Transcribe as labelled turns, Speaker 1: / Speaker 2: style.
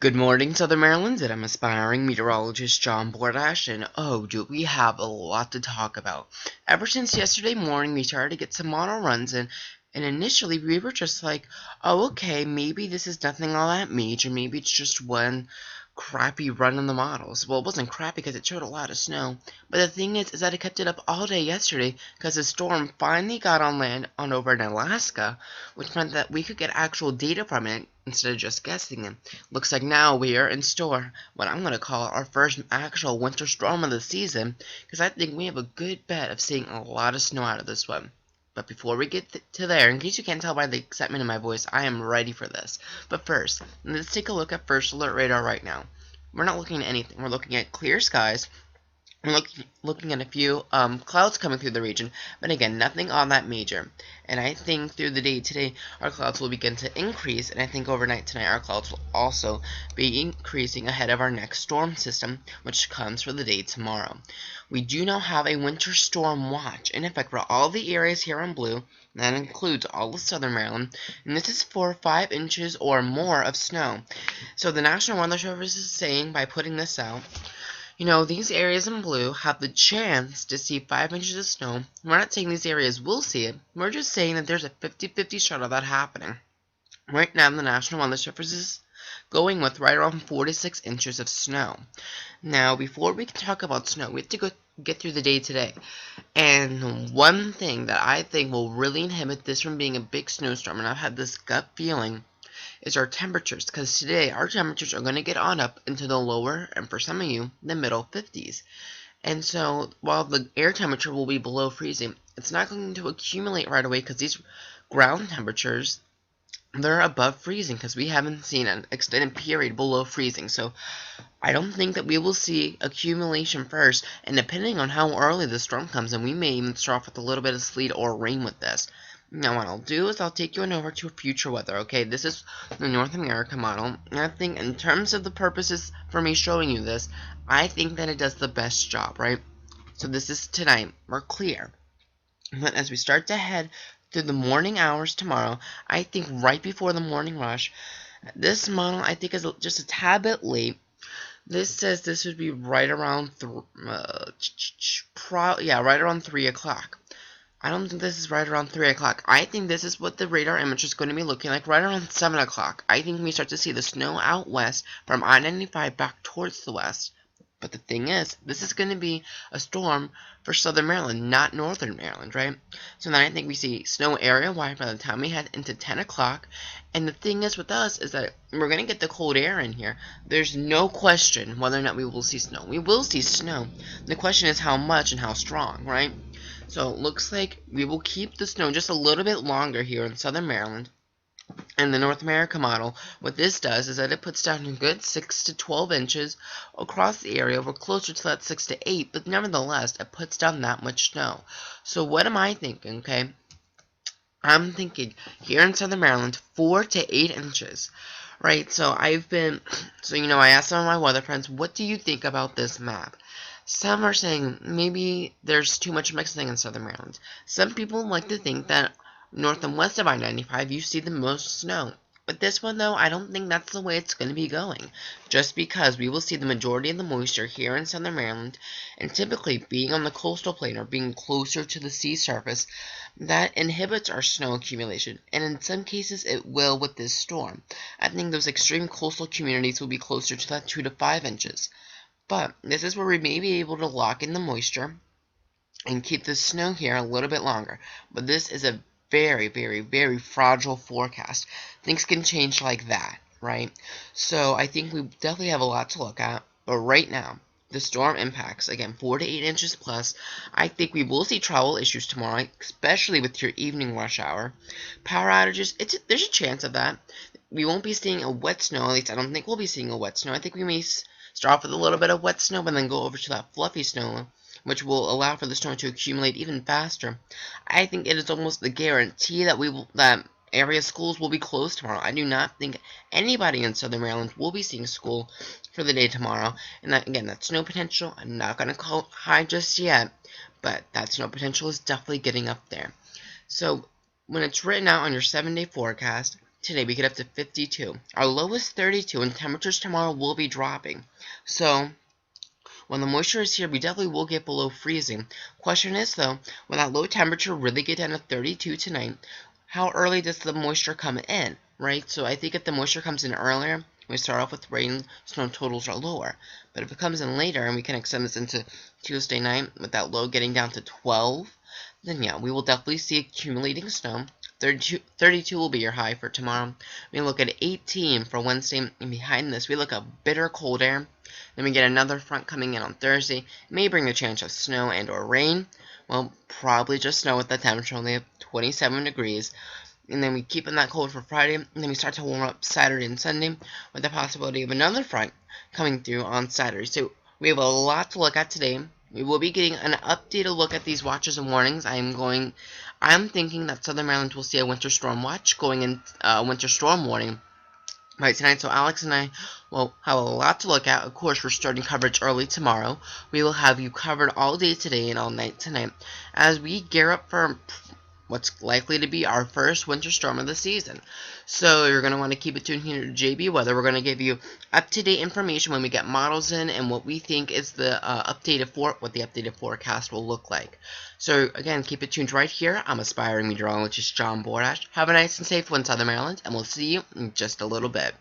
Speaker 1: Good morning, Southern Maryland, and I'm aspiring meteorologist John Bordash, and oh, do we have a lot to talk about. Ever since yesterday morning, we started to get some model runs in, and initially we were just like, oh, okay, maybe this is nothing all that major, maybe it's just one crappy run on the models. Well, it wasn't crappy because it showed a lot of snow, but the thing is that it kept it up all day yesterday because the storm finally got on land on over in Alaska, which meant that we could get actual data from it instead of just guessing it. Looks like now we are in store what I'm going to call our first actual winter storm of the season, because I think we have a good bet of seeing a lot of snow out of this one. But before we get to there, in case you can't tell by the excitement in my voice, I am ready for this. But first, let's take a look at First Alert Radar right now. We're not looking at anything. We're looking at clear skies. We're looking at a few clouds coming through the region, but again, nothing all that major. And I think through the day today, our clouds will begin to increase, and I think overnight tonight, our clouds will also be increasing ahead of our next storm system, which comes for the day tomorrow. We do now have a winter storm watch in effect for all the areas here in blue. That includes all of Southern Maryland, and this is for 5 inches or more of snow. So the National Weather Service is saying by putting this out, these areas in blue have the chance to see 5 inches of snow. We're not saying these areas will see it. We're just saying that there's a 50-50 shot of that happening. Right now, the National Weather Service is going with right around 46 inches of snow. Now, before we can talk about snow, we have to get through the day today. And one thing that I think will really inhibit this from being a big snowstorm, and I've had this gut feeling, is our temperatures, because today our temperatures are going to get on up into the lower, and for some of you, the middle 50s. And so, while the air temperature will be below freezing, it's not going to accumulate right away because these ground temperatures, they're above freezing because we haven't seen an extended period below freezing. So, I don't think that we will see accumulation first, and depending on how early the storm comes in, we may even start off with a little bit of sleet or rain with this. Now what I'll do is I'll take you on over to future weather, okay? This is the North America model, and I think in terms of the purposes for me showing you this, I think that it does the best job, right? So this is tonight. We're clear. But as we start to head through the morning hours tomorrow, I think right before the morning rush, this model I think is just a tad bit late. This says this would be right around right around 3 o'clock. I don't think this is right around 3 o'clock. I think this is what the radar image is going to be looking like right around 7 o'clock. I think we start to see the snow out west from I-95 back towards the west. But the thing is, this is going to be a storm for Southern Maryland, not Northern Maryland, right? So then I think we see snow area-wide by the time we head into 10 o'clock. And the thing is with us is that we're going to get the cold air in here. There's no question whether or not we will see snow. We will see snow. The question is how much and how strong, right? So it looks like we will keep the snow just a little bit longer here in Southern Maryland. And the North America model, what this does is that it puts down a good 6 to 12 inches across the area. We're closer to that 6 to 8, but nevertheless, it puts down that much snow. So what am I thinking, okay? I'm thinking here in Southern Maryland, 4 to 8 inches. Right, so I asked some of my weather friends, what do you think about this map? Some are saying maybe there's too much mixing in Southern Maryland. Some people like to think that north and west of I-95 you see the most snow. But this one, though, I don't think that's the way it's going to be going. Just because we will see the majority of the moisture here in Southern Maryland, and typically being on the coastal plain or being closer to the sea surface, that inhibits our snow accumulation. And in some cases, it will with this storm. I think those extreme coastal communities will be closer to that 2 to 5 inches. But this is where we may be able to lock in the moisture and keep the snow here a little bit longer. But this is a very, very, very fragile forecast. Things can change like that, right? So I think we definitely have a lot to look at. But right now, the storm impacts, again, 4 to 8 inches plus. I think we will see travel issues tomorrow, especially with your evening rush hour. Power outages, there's a chance of that. We won't be seeing a wet snow, at least I don't think we'll be seeing a wet snow. I think we may start off with a little bit of wet snow, but then go over to that fluffy snow, which will allow for the snow to accumulate even faster. I think it is almost a guarantee that area schools will be closed tomorrow. I do not think anybody in Southern Maryland will be seeing school for the day tomorrow. And that snow potential, I'm not going to call it high just yet, but that snow potential is definitely getting up there. So when it's written out on your 7-day forecast, today we get up to 52. Our low is 32, and temperatures tomorrow will be dropping. So when the moisture is here, we definitely will get below freezing. Question is, though, when that low temperature really get down to 32 tonight, how early does the moisture come in, right? So I think if the moisture comes in earlier, we start off with rain, snow totals are lower. But if it comes in later, and we can extend this into Tuesday night with that low getting down to 12, then yeah, we will definitely see accumulating snow. 32 will be your high for tomorrow. We look at 18 for Wednesday, and behind this, we look at bitter cold air. Then we get another front coming in on Thursday. It may bring a chance of snow and or rain. Well, probably just snow with the temperature only at 27 degrees. And then we keep in that cold for Friday, and then we start to warm up Saturday and Sunday with the possibility of another front coming through on Saturday. So we have a lot to look at today. We will be getting an updated look at these watches and warnings. I'm thinking that Southern Maryland will see a winter storm watch going in winter storm warning right tonight. So Alex and I will have a lot to look at. Of course, we're starting coverage early tomorrow. We will have you covered all day today and all night tonight as we gear up for what's likely to be our first winter storm of the season. So you're going to want to keep it tuned here to JB Weather. We're going to give you up-to-date information when we get models in and what we think is the what the updated forecast will look like. So again, keep it tuned right here. I'm aspiring meteorologist John Borash. Have a nice and safe one, Southern Maryland, and we'll see you in just a little bit.